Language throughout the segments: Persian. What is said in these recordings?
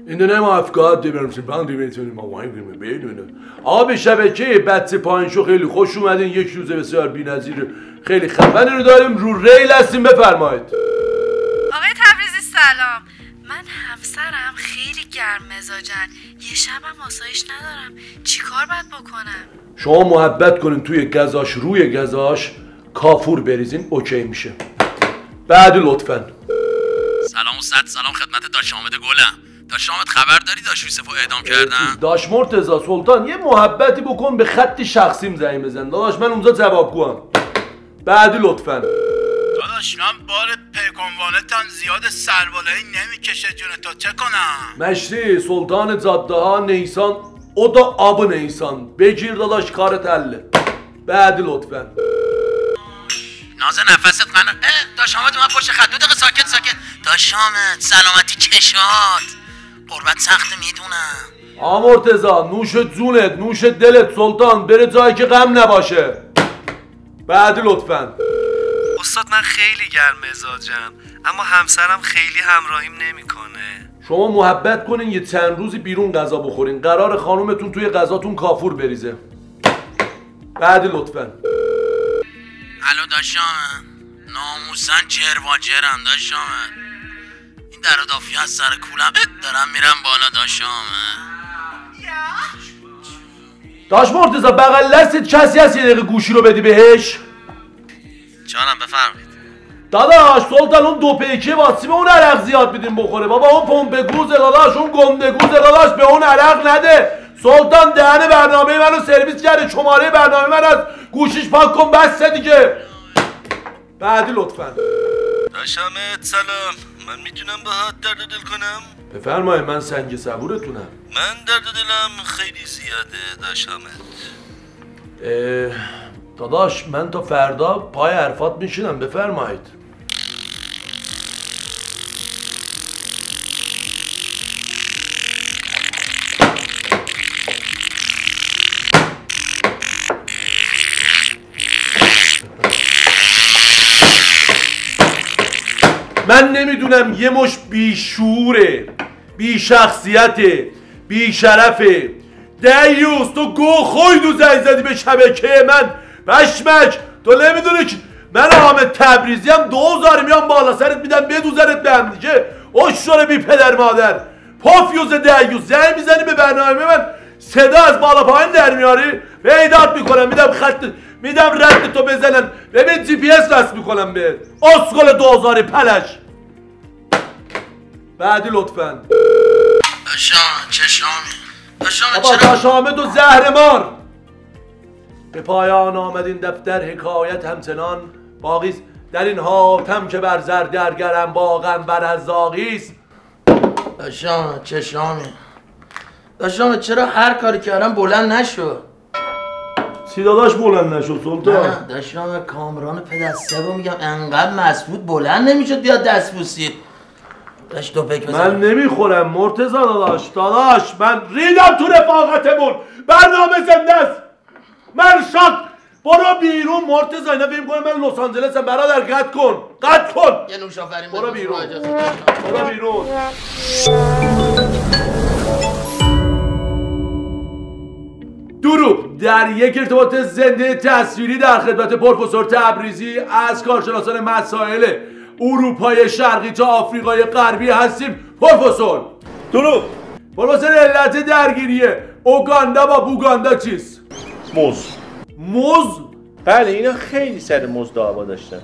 In the name of God میتونیم بدونه آب شبکه بچه پایینشو خیلی خوش اومدین. یک روز بسیار بی‌نظیر خیلی خفنی رو داریم. رو ریل هستیم، بفرمایید. آقای تبریزی سلام. من همسرم خیلی گرم مزاجن، یه شبم آسایش ندارم، چی کار باید بکنم؟ شما محبت کنین توی گزاش، روی گزاش کافور بریزین، اوکی میشه. بعد لطفاً. سلام و صد سلام خدمت داش حامد گلم. داش حامد خبر داری داش یوسفو اعدام کردن؟ داش مرتضی سلطان یه محبتی بکن، به خط شخصیم زنگ بزن داداش، من اونجا جوابگوام. بعدی لطفاً. داداش من بار پیکنوانتم زیاد سربالایی نمیکشه جون تو، چه کنم؟ مشتی سلطان جاده ها نیسان، o da abı نیسان. بگیر داداش کارت حله. بعدی لطفاً. ناز نفست قنار. داش حامد من پشت خط. 2 دقیقه ساکت ساکت. داش حامد سلامتی چشات. قربت سخت میدونم. مرتضی نوش جونت، نوش دلت سلطان، بره جایی که غم نباشه. بعدی لطفاً. استاد من خیلی گرم مزاجم، اما همسرم خیلی همراهیم نمیکنه. شما محبت کنین یه چند روزی بیرون غذا بخورین، قرار خانومتون توی غذاتون کافور بریزه. بعدی لطفاً. الو داش حامد، ناموسن جر و جرم داش حامد. این در و دافی از سر کولم دارم میرم بالا داش حامد. داش مرتضی بغل دستت کسی هست یه دقیقه گوشی رو بدی بهش؟ جانم بفرمایید. داداش سلطان اون دو پیکه واسه به اون عرق زیاد میدیم بخوره بابا. اون پمپ گوزه داداش، اون گنده گوزه داداش، به اون عرق نده. سلطان دهن برنامه منو سرویس کرده، شماره برنامه من از گوشیش پاک کن بسته دیگه. بعدی لطفاً. داش حامد سلام، من میتونم باهات درد دل کنم؟ بفرمایید، من سنگ صبورتونم. من درد دلم خیلی زیاده داش حامد. داداش من تا فردا پای حرفات میشینم، بفرمایید. من نمیدونم یه مش بیشوره، بی شخصیته، بی شرفه. دیوز تو گو خویدو زنگ زدی به شبکه من. بشمک تو نمیدونی که من حامد تبریزی هم 2000 میام بالا سرت میدم بدوزنت به هم دیگه. اشتر بی پدر مادر پافیوز دیوز زنگ میزنی به برنامه من، صدا از بالا پایین در میاری، پیدات میکنم، میدم خط، میدم رد تو بزنن، ببین جی پی اس وصل میکنم به اسکل 2000 پلش. بعدی لطفاً. داش حامد چشامی. داش حامد بابا داش حامد و زهرمار. به پایان آمد این دفتر، حکایت همچنان باقیست در این حاتم که بر زرگرگرم باغم بر از زاغیست. داش حامد چشامی. داش حامد چرا هر کاری کردم بلند نشد؟ چی داداش بلند نشد سلطان؟ نه داش حامد کامران پدسته رو میگم، انقدر مسعود بلند نمیشد بیاد دست بوسید. داش تو فکر بزن. من نمیخورم مرتضی داداش من ریدم تو رفاقتمون. برنامه زنده است. من شاک برو بیرون مرتضی. اینا فکر می‌کنن من لس آنجلسم. برادر قطع کن. یه نوش آفرین برو بیرون. برو بیرون. درود. در یک ارتباط زنده تصویری در خدمت پروفسور تبریزی از کارشناسان مسائل اروپای شرقی تا آفریقای غربی هستیم. پروفسور درود. پروفسور علت درگیریه اوگاندا با بوگاندا چیست؟ موز؟ بله اینا خیلی سر موز دعوا داشتن.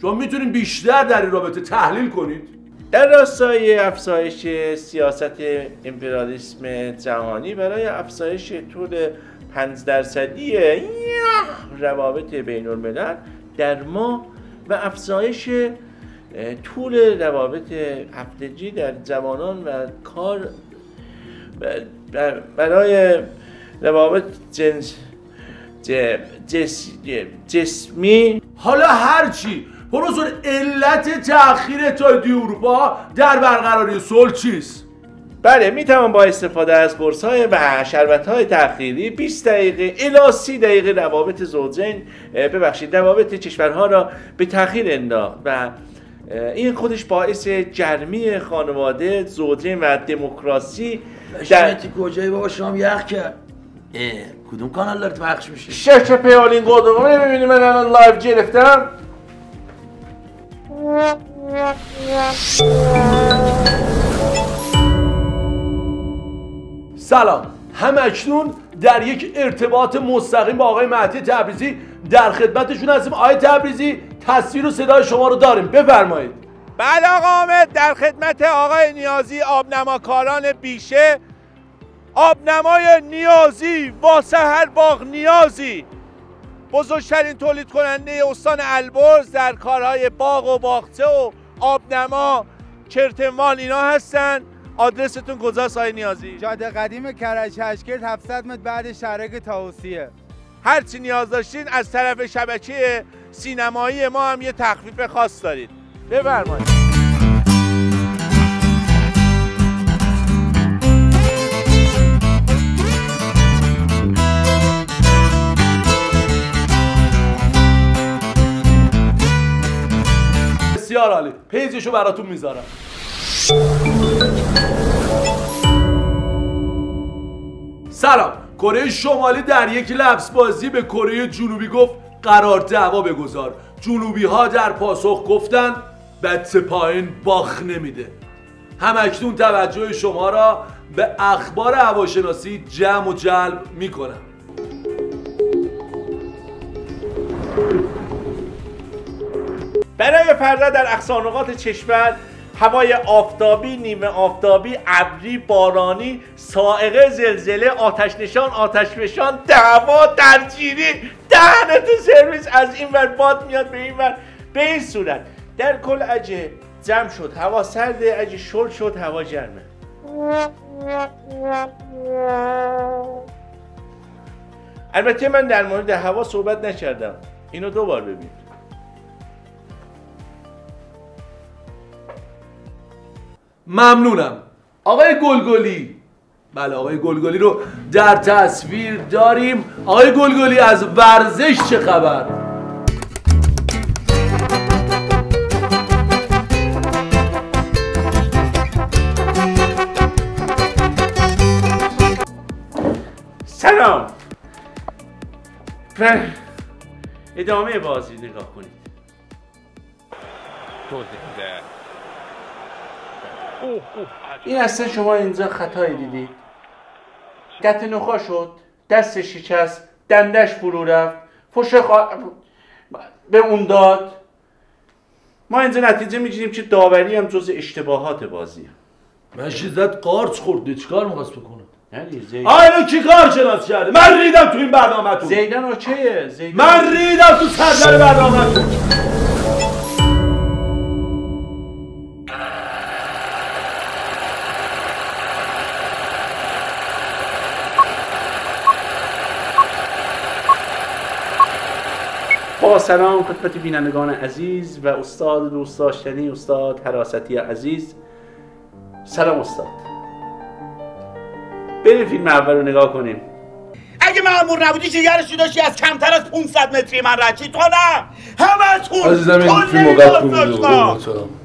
شما میتونین بیشتر در این رابطه تحلیل کنید؟ در راستای افزایش سیاست امپریالیسم جهانی برای افزایش طول 5% روابط بین الملل در ما و افزایش طول روابط هفتگی در جوانان و کار برای روابط جسمی. حالا هرچی پروفسور علت تأخیر اتحادیه اروپا در برقراری صلح چیست؟ بله میتوان با استفاده از قرص‌های و شربت‌های تأخیری 20 دقیقه الی 30 دقیقه روابط زوجین روابط کشورها را به تأخیر انداخت و این خودش باعث جرمی خانواده، زوجین و دموکراسی شمتی کجایی بابا شام یخ کرد؟ کدوم کانال داره پخش میشه؟ شش پیالین گودو نمیبینی من الان لایو گرفتم؟ سلام، همکنون در یک ارتباط مستقیم با آقای مهدی تبریزی در خدمتشون هستیم. آقای تبریزی تصویر و صدای شما رو داریم، بفرمایید. بله آقا حامد، در خدمت آقای نیازی آبنماکاران بیشه. آبنمای نیازی واسه هر باغ نیازی، بزرگترین تولید کننده استان البرز در کارهای باغ و باغچه و آبنما، کرتمال اینا هستن. آدرستون کجاست آقای نیازی؟ جاده قدیم کرج هشکرد 700 متر بعد شهرک طاووسیه. هر چی نیاز داشتین از طرف شبکه سینمایی ما هم یه تخفیف خاص دارید. بفرمایید. بسیار عالی، پیجشو براتون میذارم. سلام، کره شمالی در یک لفظ بازی به کره جنوبی گفت قرار دعوا بگذار. جنوبی ها در پاسخ گفتن بچه پایین باخ نمیده. همکنون توجه شما را به اخبار هواشناسی جمع و جلب میکنم. برای فردا در اقصانقاط کشور هوای آفتابی، نیمه آفتابی، ابری، بارانی، صاعقه، زلزله، آتش نشان، آتش فشان، دعوا، درگیری، دهنت سرویس، از این ور باد میاد به این ور. به این صورت در کل اگه جمع شد هوا سرده، اگه شل شد هوا گرمه. البته من در مورد هوا صحبت نکردم، اینو دوبار ببین. ممنونم. آقای گلگلی، بله آقای گلگلی رو در تصویر داریم. آقای گلگلی از ورزش چه خبر؟ سلام. ادامه بازی نگاه کنید. این اصلا شما اینجا خطایی دیدید. قطع نخا شد، دستش شکست، دندش فرو رفت، فوش به اون داد. ما اینجا نتیجه میگیریم که داوری هم جز اشتباهات بازیه. من شیزت قارچ خورده، چیکار می‌خواست بکنه؟ آینو کی کار شناس کرده؟ من ریدم تو این برنامه‌تون. زیدان اوکیه. من ریدم تو سردر برنامه‌تون. با سلام خدمت بینندگان عزیز و استاد دوست داشتنی استاد حراستی عزیز. سلام استاد. بریم فیلم اول رو نگاه کنیم. اگه مأمور نبودی جگرشی داشتی از کمتر از 500 متری من رد کنم همتون. عزیزم این فیلم رو قطع کنید.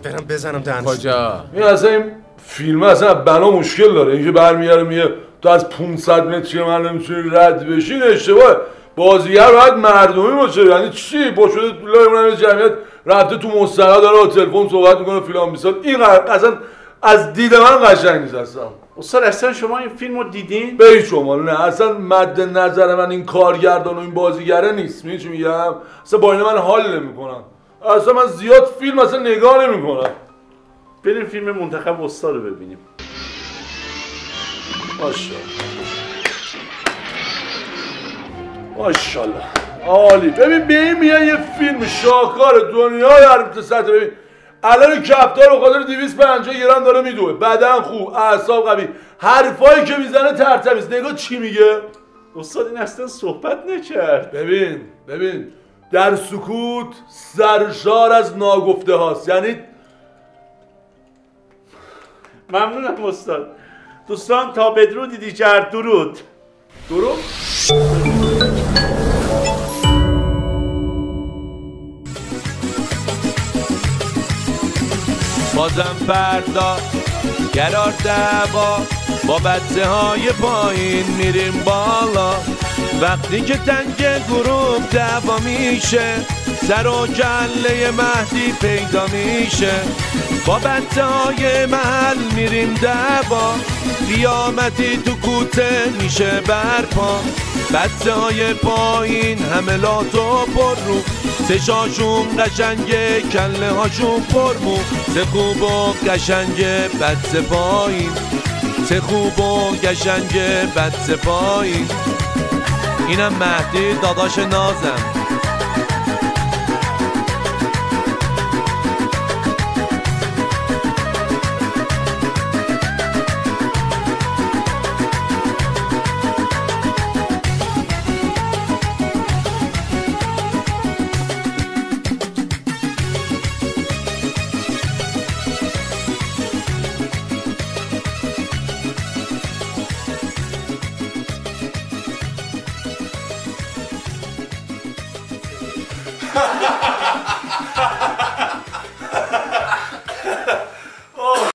برم بزنم دهنش. کجا؟ این اصلا این فیلم اصلا بنا مشکل داره. اینکه برمیگره میگه تو از 500 متری من نمیتونی رد بشی، این اشتباهه. بازیگر باید مردمی باشه. یعنی چی؟ با شده لای جمعیت رفته تو مستقل داره با تلفن صحبت میکنه فلان بیسار. این اصلا از دید من قشنگ نیست اصلا. استاد اصلا شما این فیلم رو دیدین؟ به هیچ عنوان نه. اصلا مد نظر من این کارگردان و این بازیگره نیست. میدونی چی میگم؟ اصلا با اینا من حال نمیکنم. اصلا من زیاد فیلم اصلا نگاه نمیکنم. بریم فیلم منتخب استاد رو ببینیم. ماشاءالله عالی. ببین به این میگن یه فیلم شاهکار دنیای عرب سطح. ببین الان کفتار به خاطر 250 گرم داره میدوه، بدن خوب، اعصاب قوی، حرفایی که میزنه ترتمیز. نگاه چی میگه؟ استاد این اصلا صحبت نکرد. ببین در سکوت سرشار از ناگفته هاست. یعنی ممنونم استاد. دوستان تا بدرودی دیگر. درود. بازم فردا قرار دعوا با بچه های پایین میریم بالا. وقتی که تنگ گروه دعوا میشه سر و کله مهدی پیدا میشه. با بچه های محل میریم دعوا قیامتی تو کوته میشه برپا. بچه های پایین حملات و پر رو چشاشون قشنگه کله هاشون پرمو. چه خوب و قشنگه بچه پایین، چه خوب و قشنگه بچه پایین. اینم مهدی داداش نازم.